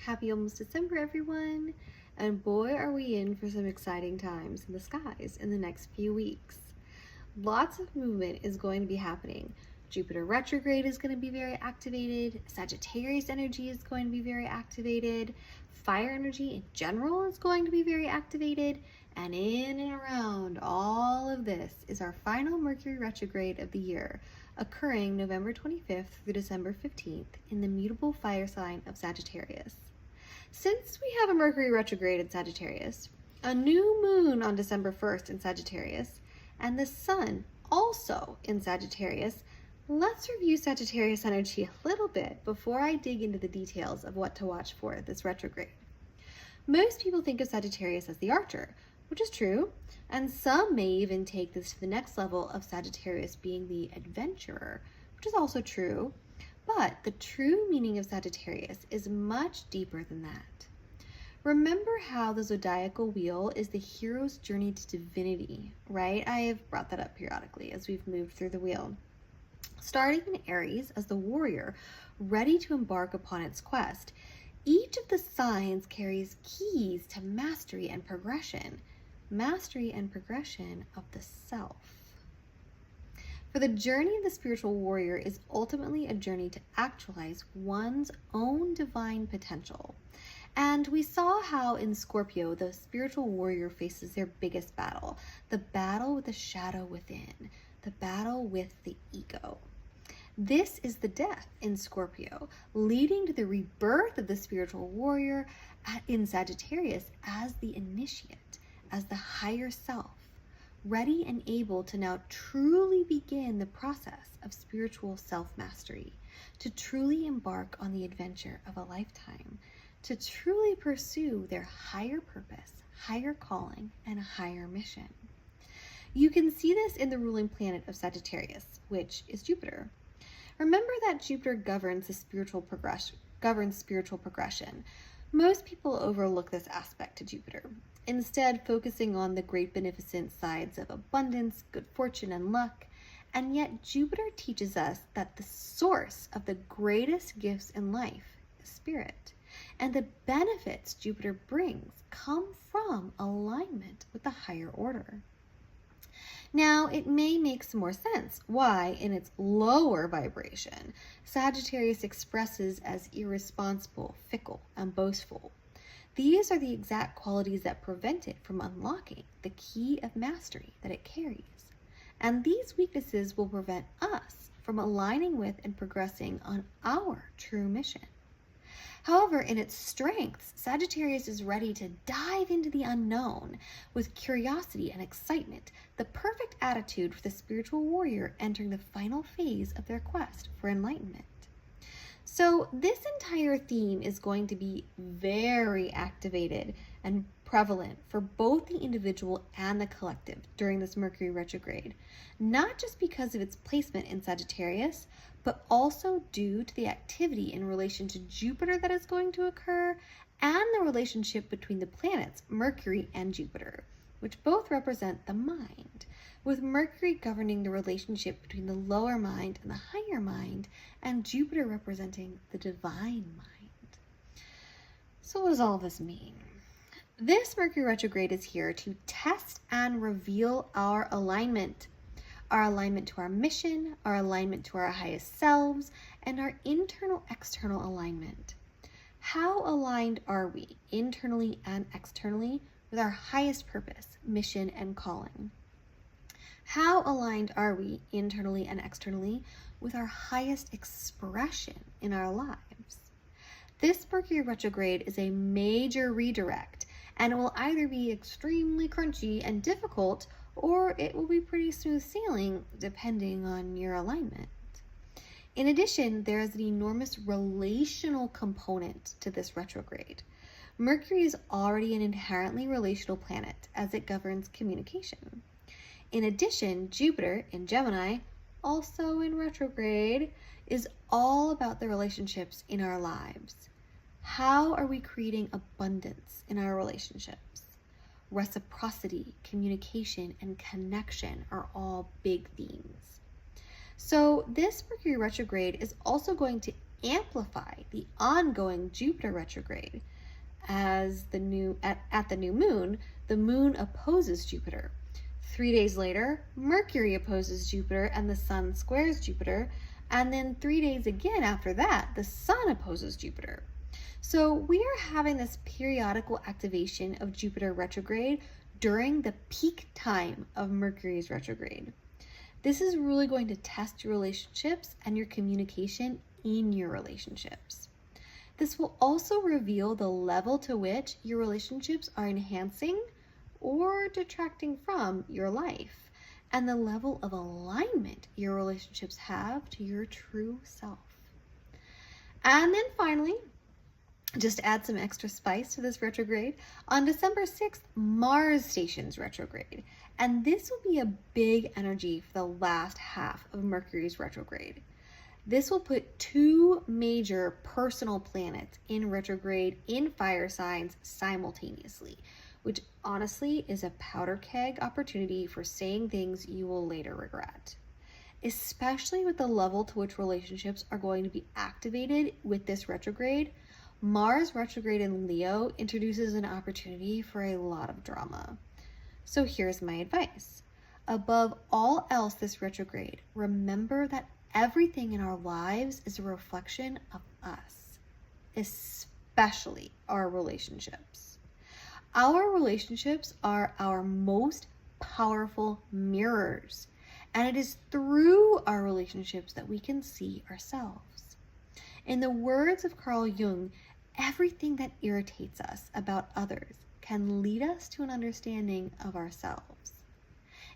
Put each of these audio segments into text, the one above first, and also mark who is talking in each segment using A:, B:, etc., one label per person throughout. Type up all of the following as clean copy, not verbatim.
A: Happy almost December, everyone. And boy, are we in for some exciting times in the skies in the next few weeks. Lots of movement is going to be happening. Jupiter retrograde is going to be very activated. Sagittarius energy is going to be very activated. Fire energy in general is going to be very activated. And in and around all of this is our final Mercury retrograde of the year, occurring November 25th through December 15th in the mutable fire sign of Sagittarius. Since we have a Mercury retrograde in Sagittarius, a new moon on December 1st in Sagittarius, and the sun also in Sagittarius, let's review Sagittarius energy a little bit before I dig into the details of what to watch for this retrograde. Most people think of Sagittarius as the archer, which is true, and some may even take this to the next level of Sagittarius being the adventurer, which is also true, but the true meaning of Sagittarius is much deeper than that. Remember how the zodiacal wheel is the hero's journey to divinity, right? I have brought that up periodically as we've moved through the wheel. Starting in Aries as the warrior, ready to embark upon its quest, each of the signs carries keys to mastery and progression of the self. For the journey of the spiritual warrior is ultimately a journey to actualize one's own divine potential. And we saw how in Scorpio, the spiritual warrior faces their biggest battle, the battle with the shadow within, the battle with the ego. This is the death in Scorpio, leading to the rebirth of the spiritual warrior in Sagittarius as the initiate, as the higher self, ready and able to now truly begin the process of spiritual self-mastery, to truly embark on the adventure of a lifetime, to truly pursue their higher purpose, higher calling, and higher mission. You can see this in the ruling planet of Sagittarius, which is Jupiter. Remember that Jupiter governs spiritual progression. Most people overlook this aspect to Jupiter, instead focusing on the great beneficent sides of abundance, good fortune, and luck. And yet Jupiter teaches us that the source of the greatest gifts in life is spirit. And the benefits Jupiter brings come from alignment with the higher order. Now, it may make some more sense why, in its lower vibration, Sagittarius expresses as irresponsible, fickle, and boastful. These are the exact qualities that prevent it from unlocking the key of mastery that it carries. And these weaknesses will prevent us from aligning with and progressing on our true mission. However, in its strengths, Sagittarius is ready to dive into the unknown with curiosity and excitement, the perfect attitude for the spiritual warrior entering the final phase of their quest for enlightenment. So this entire theme is going to be very activated and prevalent for both the individual and the collective during this Mercury retrograde, not just because of its placement in Sagittarius, but also due to the activity in relation to Jupiter that is going to occur and the relationship between the planets Mercury and Jupiter, which both represent the mind, with Mercury governing the relationship between the lower mind and the higher mind, and Jupiter representing the divine mind. So what does all this mean? This Mercury retrograde is here to test and reveal our alignment to our mission, our alignment to our highest selves, and our internal-external alignment. How aligned are we, internally and externally, with our highest purpose, mission, and calling? How aligned are we, internally and externally, with our highest expression in our lives? This Mercury retrograde is a major redirect, and it will either be extremely crunchy and difficult, or it will be pretty smooth sailing depending on your alignment. In addition, there is an enormous relational component to this retrograde. Mercury is already an inherently relational planet as it governs communication. In addition, Jupiter in Gemini, also in retrograde, is all about the relationships in our lives. How are we creating abundance in our relationships? Reciprocity, communication, and connection are all big themes. So this Mercury retrograde is also going to amplify the ongoing Jupiter retrograde. As at the new moon, the moon opposes Jupiter. 3 days later, Mercury opposes Jupiter and the sun squares Jupiter. And then 3 days again after that, the sun opposes Jupiter. So we are having this periodical activation of Jupiter retrograde during the peak time of Mercury's retrograde. This is really going to test your relationships and your communication in your relationships. This will also reveal the level to which your relationships are enhancing or detracting from your life, and the level of alignment your relationships have to your true self. And then finally, just to add some extra spice to this retrograde, on December 6th, Mars stations retrograde. And this will be a big energy for the last half of Mercury's retrograde. This will put 2 major personal planets in retrograde in fire signs simultaneously, which honestly is a powder keg opportunity for saying things you will later regret. Especially with the level to which relationships are going to be activated with this retrograde, Mars retrograde in Leo introduces an opportunity for a lot of drama. So here's my advice. Above all else this retrograde, remember that everything in our lives is a reflection of us, especially our relationships. Our relationships are our most powerful mirrors, and it is through our relationships that we can see ourselves. In the words of Carl Jung, everything that irritates us about others can lead us to an understanding of ourselves.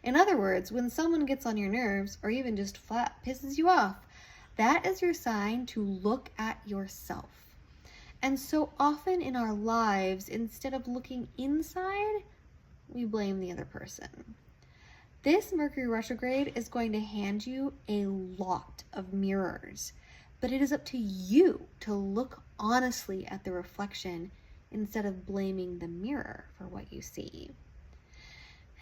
A: In other words, when someone gets on your nerves or even just flat pisses you off, that is your sign to look at yourself. And so often in our lives, instead of looking inside, we blame the other person. This Mercury retrograde is going to hand you a lot of mirrors, but it is up to you to look honestly at the reflection instead of blaming the mirror for what you see.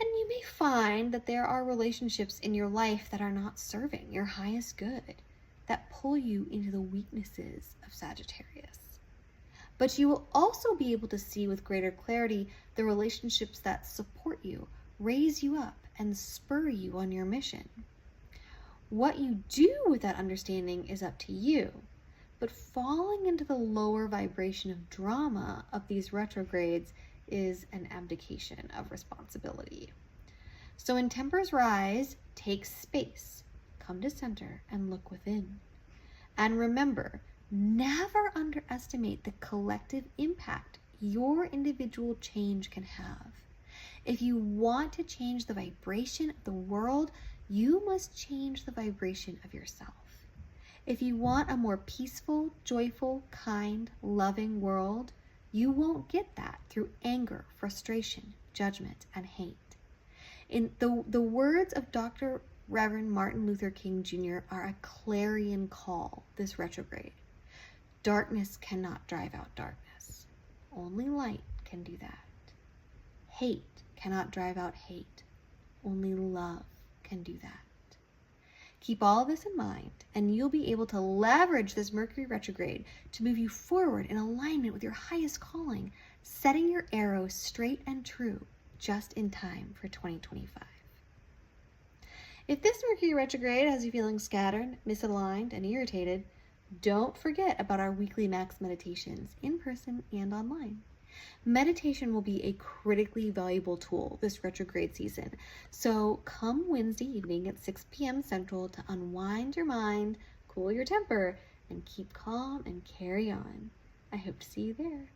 A: And you may find that there are relationships in your life that are not serving your highest good, that pull you into the weaknesses of Sagittarius. But you will also be able to see with greater clarity the relationships that support you, raise you up, and spur you on your mission. What you do with that understanding is up to you, but falling into the lower vibration of drama of these retrogrades is an abdication of responsibility. So in Temper's rise, take space, come to center, and look within. And remember, never underestimate the collective impact your individual change can have. If you want to change the vibration of the world, you must change the vibration of yourself. If you want a more peaceful, joyful, kind, loving world, you won't get that through anger, frustration, judgment, and hate. In the words of Dr. Reverend Martin Luther King Jr. are a clarion call this retrograde. Darkness cannot drive out darkness. Only light can do that. Hate cannot drive out hate. Only love can do that. Keep all of this in mind, and you'll be able to leverage this Mercury retrograde to move you forward in alignment with your highest calling, setting your arrows straight and true just in time for 2025. If this Mercury retrograde has you feeling scattered, misaligned, and irritated, don't forget about our weekly max meditations in person and online. Meditation will be a critically valuable tool this retrograde season, so come Wednesday evening at 6 p.m. Central to unwind your mind, cool your temper, and keep calm and carry on. I hope to see you there.